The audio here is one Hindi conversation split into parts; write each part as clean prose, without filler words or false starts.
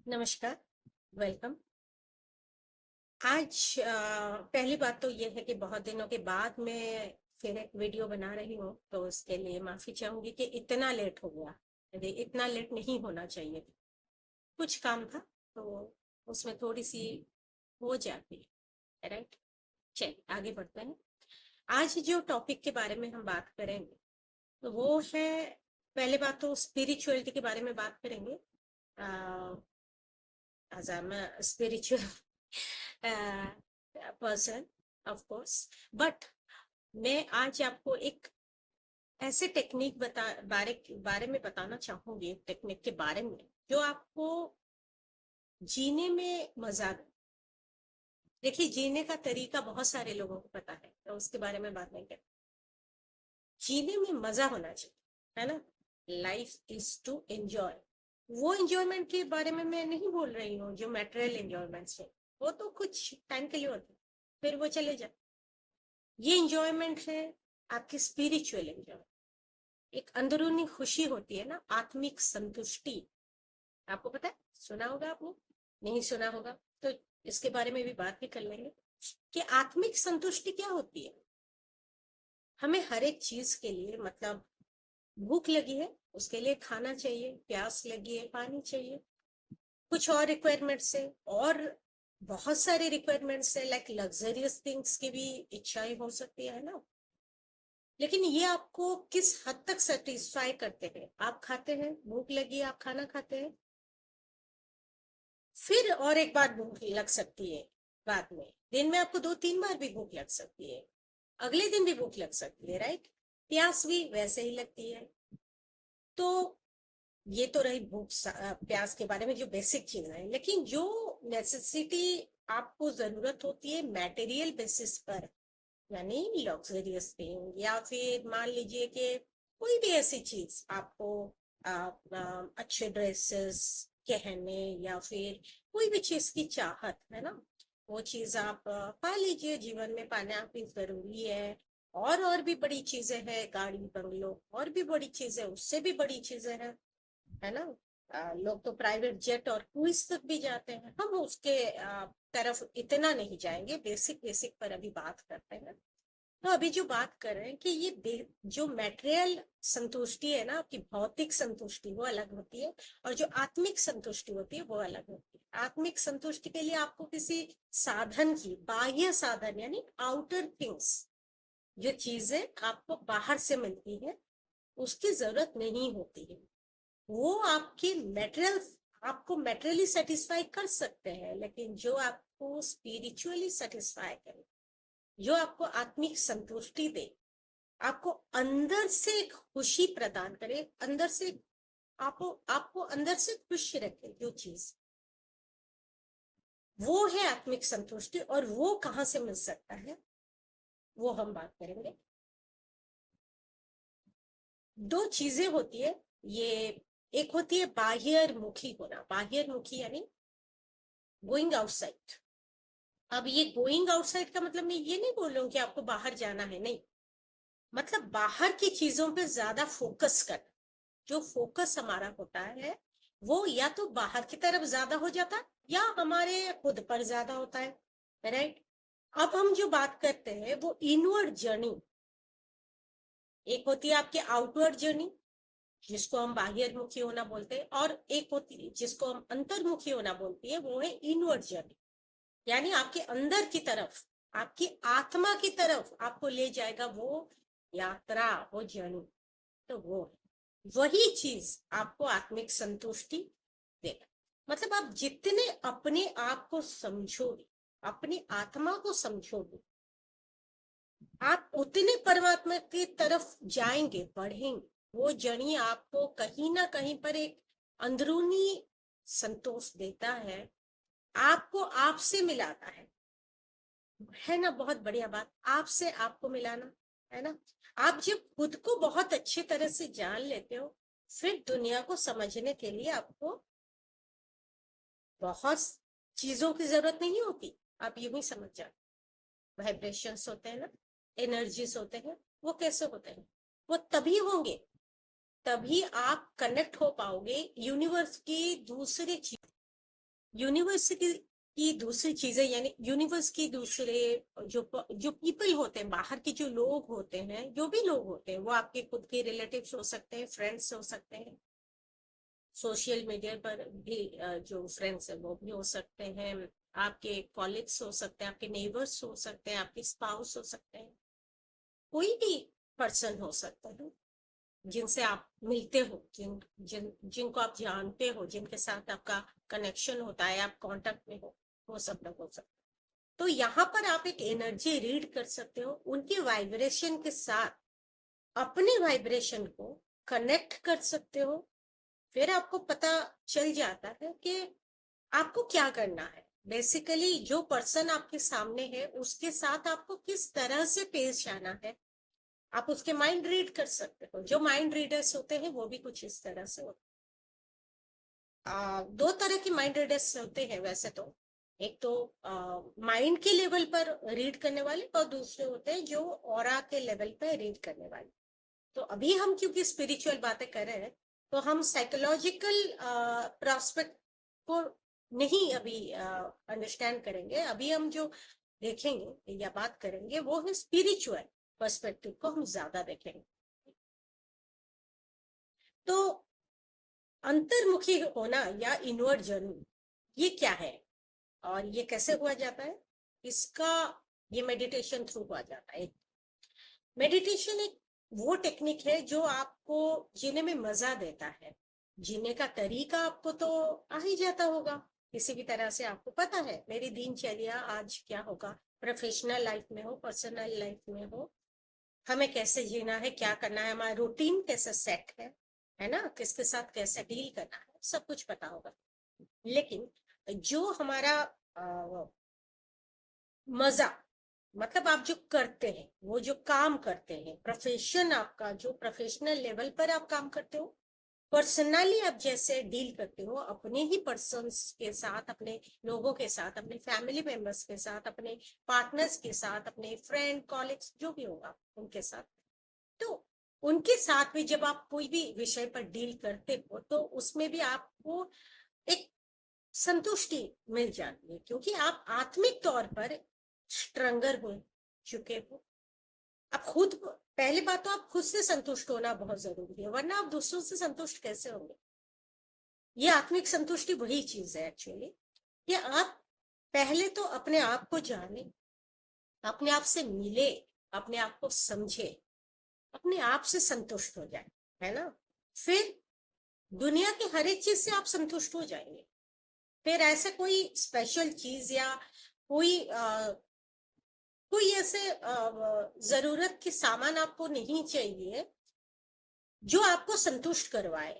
नमस्कार। वेलकम। आज पहली बात तो ये है कि बहुत दिनों के बाद मैं फिर एक वीडियो बना रही हूँ, तो उसके लिए माफी चाहूंगी कि इतना लेट हो गया। यदि इतना लेट नहीं होना चाहिए, कुछ काम था तो उसमें थोड़ी सी हो जाती है। राइट। चलिए आगे बढ़ते हैं। आज जो टॉपिक के बारे में हम बात करेंगे तो वो है, पहले बात तो स्पिरिचुअलिटी के बारे में बात करेंगे। as I'm a spiritual person, of course, but मैं आज आपको एक ऐसे टेक्निक बारे में बताना चाहूंगी, टेक्निक के बारे में जो आपको जीने में मजा दे। देखिए, जीने का तरीका बहुत सारे लोगों को पता है, तो उसके बारे में बात नहीं करते। जीने में मजा होना चाहिए, है ना। Life is to enjoy. वो एंजॉयमेंट के बारे में मैं नहीं बोल रही हूँ जो मेटेरियल एंजॉयमेंट्स है, वो तो कुछ टाइम के लिए होते हैं, फिर वो चले जाए। ये एंजॉयमेंट है आपकी स्पिरिचुअल एंजॉयमेंट। एक अंदरूनी खुशी होती है ना, आत्मिक संतुष्टि। आपको पता है, सुना होगा आपने, नहीं सुना होगा तो इसके बारे में भी बात भी कर लेंगे कि आत्मिक संतुष्टि क्या होती है। हमें हर एक चीज के लिए, मतलब भूख लगी है उसके लिए खाना चाहिए, प्यास लगी है पानी चाहिए, कुछ और रिक्वायरमेंट्स है, और बहुत सारे रिक्वायरमेंट्स है, लाइक लग्जरियस थिंग्स की भी इच्छाएं हो सकती है ना। लेकिन ये आपको किस हद तक सेटिस्फाई करते हैं। आप खाते हैं, भूख लगी, आप खाना खाते हैं, फिर और एक बार भूख लग सकती है, बाद में दिन में आपको 2-3 बार भी भूख लग सकती है, अगले दिन भी भूख लग सकती है, राइट। प्यास भी वैसे ही लगती है। तो ये तो रही प्यास के बारे में जो बेसिक चीज है, लेकिन जो नेसेसिटी आपको जरूरत होती है मटेरियल बेसिस पर, यानी लग्जरियस थिंग, या फिर मान लीजिए कि कोई भी ऐसी चीज आपको, अच्छे ड्रेसेस, गहने, या फिर कोई भी चीज की चाहत है ना, वो चीज आप पा लीजिए। जीवन में पाना भी जरूरी है। और भी बड़ी चीजें हैं, गाड़ी बंगलो, और भी बड़ी चीजें, उससे भी बड़ी चीजें हैं, है ना। लोग तो प्राइवेट जेट और क्रूज तक भी जाते हैं। हम उसके तरफ इतना नहीं जाएंगे, बेसिक बेसिक पर अभी बात करते हैं। तो अभी जो बात कर रहे हैं कि जो मेटेरियल संतुष्टि है ना, आपकी भौतिक संतुष्टि वो अलग होती है, और जो आत्मिक संतुष्टि होती है वो अलग होती है। आत्मिक संतुष्टि के लिए आपको किसी साधन की, बाह्य साधन यानी आउटर थिंग्स, जो चीजें आपको बाहर से मिलती है, उसकी जरूरत नहीं होती है। वो आपकी मेटेरियल, आपको मेटेरियली सेटिस्फाई कर सकते हैं, लेकिन जो आपको स्पिरिचुअली सेटिस्फाई करे, जो आपको आत्मिक संतुष्टि दे, आपको अंदर से एक खुशी प्रदान करे, अंदर से आपको आपको अंदर से खुश रखे, जो चीज, वो है आत्मिक संतुष्टि। और वो कहाँ से मिल सकता है, वो हम बात करेंगे। दो चीजें होती है ये। एक होती है बाह्यमुखी होना। बाह्यमुखी यानी गोइंग आउटसाइड। अब ये गोइंग आउटसाइड का मतलब मैं ये नहीं बोल रही हूँ कि आपको बाहर जाना है, नहीं। मतलब बाहर की चीजों पे ज्यादा फोकस करना। जो फोकस हमारा होता है वो या तो बाहर की तरफ ज्यादा हो जाता है, या हमारे खुद पर ज्यादा होता है, राइट। अब हम जो बात करते हैं वो इनवर्ड जर्नी। एक होती है आपकी आउटवर्ड जर्नी, जिसको हम बाह्यमुखी होना बोलते हैं, और एक होती है जिसको हम अंतर्मुखी होना बोलते हैं, वो है इनवर्ड जर्नी। यानी आपके अंदर की तरफ, आपकी आत्मा की तरफ आपको ले जाएगा वो यात्रा, वो जर्नी। तो वो वही चीज आपको आत्मिक संतुष्टि देगा। मतलब आप जितने अपने आप को समझोगे, अपनी आत्मा को समझोगे, आप उतने परमात्मा की तरफ जाएंगे, बढ़ेंगे। वो जर्नी आपको कहीं ना कहीं पर एक अंदरूनी संतोष देता है, आपको आपसे मिलाता है ना। बहुत बढ़िया बात, आपसे आपको मिलाना, है ना। आप जब खुद को बहुत अच्छी तरह से जान लेते हो, फिर दुनिया को समझने के लिए आपको बहुत चीजों की जरूरत नहीं होती। आप यूं ही समझ जाओ। वाइब्रेशंस होते हैं ना, एनर्जीज होते हैं, वो कैसे होते हैं, वो तभी होंगे, तभी आप कनेक्ट हो पाओगे यूनिवर्स की दूसरी चीज। यूनिवर्स की दूसरी चीजें, यानी यूनिवर्स की दूसरे जो पीपल होते हैं, बाहर के जो लोग होते हैं, जो भी लोग होते हैं, वो आपके खुद के रिलेटिव्स हो सकते हैं, फ्रेंड्स हो सकते हैं, सोशल मीडिया पर भी जो फ्रेंड्स है वो भी हो सकते हैं, आपके कॉलीग्स हो सकते हैं, आपके नेबर्स हो सकते हैं, आपके स्पाउस हो सकते हैं, कोई भी पर्सन हो सकता है जिनसे आप मिलते हो, जिनको आप जानते हो, जिनके साथ आपका कनेक्शन होता है, आप कांटेक्ट में हो, वो सब लोग हो सकते हैं। तो यहाँ पर आप एक एनर्जी रीड कर सकते हो, उनके वाइब्रेशन के साथ अपने वाइब्रेशन को कनेक्ट कर सकते हो। फिर आपको पता चल जाता है कि आपको क्या करना है। बेसिकली जो पर्सन आपके सामने है उसके साथ आपको किस तरह से पेश आना है, आप उसके माइंड रीड कर सकते हो। जो माइंड रीडर्स होते हैं वो भी कुछ इस तरह से होते हैं। दो तरह के माइंड रीडर्स होते हैं वैसे तो। एक तो माइंड के लेवल पर रीड करने वाले, और दूसरे होते हैं जो ऑरा के लेवल पर रीड करने वाले। तो अभी हम क्योंकि स्पिरिचुअल बातें कर रहे हैं, तो हम साइकोलॉजिकल प्रोस्पेक्ट को नहीं अभी अंडरस्टैंड करेंगे। अभी हम जो देखेंगे या बात करेंगे वो है स्पिरिचुअल पर्सपेक्टिव को हम ज्यादा देखेंगे। तो अंतर्मुखी होना या इनवर्ड जर्नी, ये क्या है और ये कैसे हुआ जाता है, इसका ये मेडिटेशन थ्रू हुआ जाता है। मेडिटेशन एक वो टेक्निक है जो आपको जीने में मजा देता है। जीने का तरीका आपको तो आ ही जाता होगा, किसी भी तरह से आपको पता है मेरी दिनचर्या आज क्या होगा, प्रोफेशनल लाइफ में हो, पर्सनल लाइफ में हो, हमें कैसे जीना है, क्या करना है, हमारा रूटीन कैसे सेट है ना, किसके साथ कैसे डील करना है, सब कुछ पता होगा। लेकिन जो हमारा मजा, मतलब आप जो करते हैं, वो जो काम करते हैं, प्रोफेशन आपका जो प्रोफेशनल लेवल पर आप काम करते हो, पर्सनली आप जैसे डील करते हो अपने ही पर्सन्स के साथ, अपने लोगों के साथ, अपने फैमिली मेंबर्स के साथ, अपने पार्टनर्स के साथ, अपने फ्रेंड कॉलेग्स जो भी होगा उनके साथ, तो उनके साथ भी जब आप कोई भी विषय पर डील करते हो तो उसमें भी आपको एक संतुष्टि मिल जाती है, क्योंकि आप आत्मिक तौर पर स्ट्रंगर हो चुके हो। आप खुद, पहली बात तो आप खुद से संतुष्ट होना बहुत जरूरी है, वरना आप दूसरों से संतुष्ट कैसे होंगे। ये आत्मिक संतुष्टि वही चीज है एक्चुअली, कि आप पहले तो अपने आप को जाने, अपने आप से मिले, अपने आप को समझे, अपने आप से संतुष्ट हो जाए, है ना। फिर दुनिया की हर एक चीज से आप संतुष्ट हो जाएंगे। फिर ऐसे कोई स्पेशल चीज या कोई कोई ऐसे जरूरत के सामान आपको नहीं चाहिए जो आपको संतुष्ट करवाए,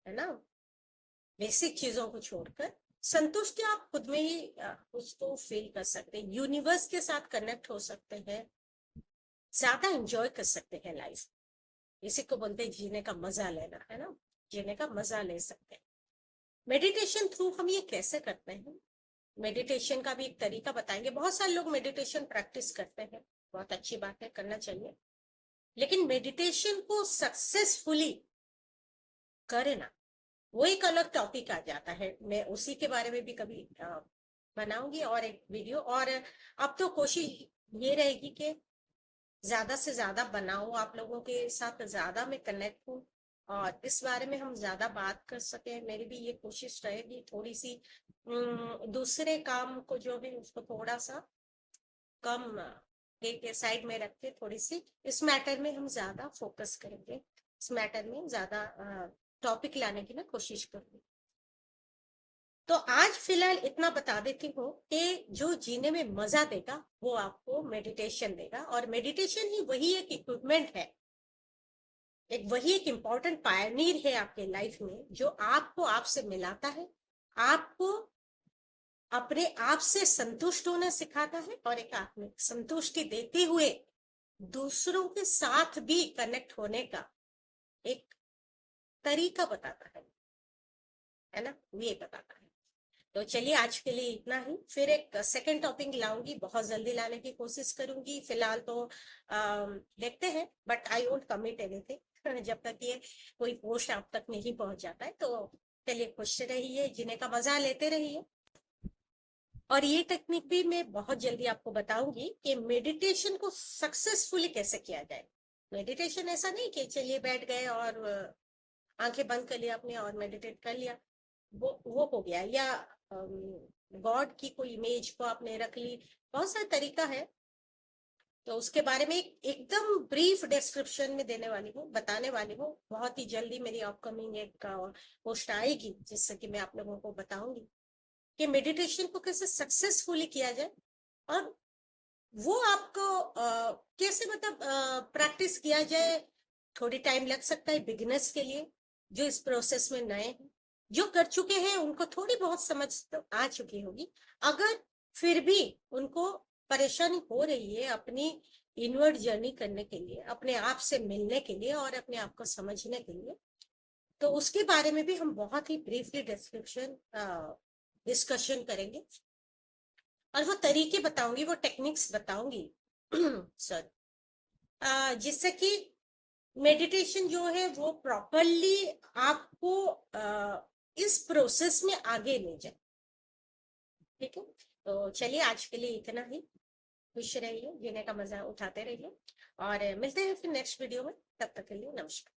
है ना। बेसिक चीजों को छोड़कर संतुष्टि आप खुद में ही उसको फील कर सकते हैं, यूनिवर्स के साथ कनेक्ट हो सकते हैं, ज्यादा एंजॉय कर सकते हैं लाइफ। इसी को बोलते हैं जीने का मजा लेना, है ना। जीने का मजा ले सकते हैं। मेडिटेशन थ्रू हम ये कैसे करते हैं, मेडिटेशन का भी एक तरीका बताएंगे। बहुत सारे लोग मेडिटेशन प्रैक्टिस करते हैं, बहुत अच्छी बात है, करना चाहिए। लेकिन मेडिटेशन को सक्सेसफुली करे ना, वो एक अलग टॉपिक आ जाता है। मैं उसी के बारे में भी कभी बनाऊंगी और एक वीडियो। और अब तो कोशिश ये रहेगी कि ज्यादा से ज्यादा बनाऊं, आप लोगों के साथ ज्यादा मैं कनेक्ट हूँ और इस बारे में हम ज्यादा बात कर सके। मेरी भी ये कोशिश रहेगी, थोड़ी सी दूसरे काम को जो है उसको थोड़ा सा कम एक साइड में रख के थोड़ी सी इस मैटर में हम ज्यादा फोकस करेंगे, इस मैटर में ज्यादा टॉपिक लाने की मैं कोशिश करूंगी। तो आज फिलहाल इतना बता देती हूँ कि जो जीने में मजा देगा वो आपको मेडिटेशन देगा, और मेडिटेशन ही वही एक इक्विपमेंट है, एक वही एक इम्पॉर्टेंट पायनियर है आपके लाइफ में, जो आपको आपसे मिलाता है, आपको अपने आप से संतुष्ट होना सिखाता है, और एक आत्मिक संतुष्टि देते हुए दूसरों के साथ भी कनेक्ट होने का एक तरीका बताता है ना, ये बताता है। तो चलिए आज के लिए इतना ही, फिर एक सेकंड टॉपिक लाऊंगी, बहुत जल्दी लाने की कोशिश करूंगी। फिलहाल तो देखते हैं, but I won't commit anything जब तक ये कोई पोस्ट आप तक नहीं पहुंच जाता है। तो चलिए खुश रहिए, जीने का मजा लेते रहिए। और ये टेक्निक भी मैं बहुत जल्दी आपको बताऊंगी कि मेडिटेशन को सक्सेसफुली कैसे किया जाए। मेडिटेशन ऐसा नहीं कि चलिए बैठ गए और आंखें बंद कर लिया आपने और मेडिटेट कर लिया, वो हो गया, या गॉड की कोई इमेज को आपने रख ली। बहुत सारा तरीका है, तो उसके बारे में एकदम ब्रीफ डिस्क्रिप्शन में देने वाली हूँ, बताने वाली हूँ। बहुत ही जल्दी मेरी अपकमिंग एक पोस्ट आएगी जिससे कि मैं आप लोगों को बताऊंगी कि मेडिटेशन को कैसे सक्सेसफुली किया जाए, और वो आपको कैसे मतलब प्रैक्टिस किया जाए। थोड़ी टाइम लग सकता है बिगिनर्स के लिए, जो इस प्रोसेस में नए हैं। जो कर चुके हैं उनको थोड़ी बहुत समझ तो आ चुकी होगी। अगर फिर भी उनको परेशानी हो रही है अपनी इनवर्ड जर्नी करने के लिए, अपने आप से मिलने के लिए और अपने आप को समझने के लिए, तो उसके बारे में भी हम बहुत ही ब्रीफली डिस्कशन करेंगे, और वो तरीके बताऊंगी, वो टेक्निक्स बताऊंगी सर, जिससे कि मेडिटेशन जो है वो प्रॉपरली आपको इस प्रोसेस में आगे ले जाए। ठीक है, तो चलिए आज के लिए इतना ही। खुश रहिए, जीने का मजा उठाते रहिए, और मिलते हैं फिर नेक्स्ट वीडियो में। तब तक के लिए नमस्कार।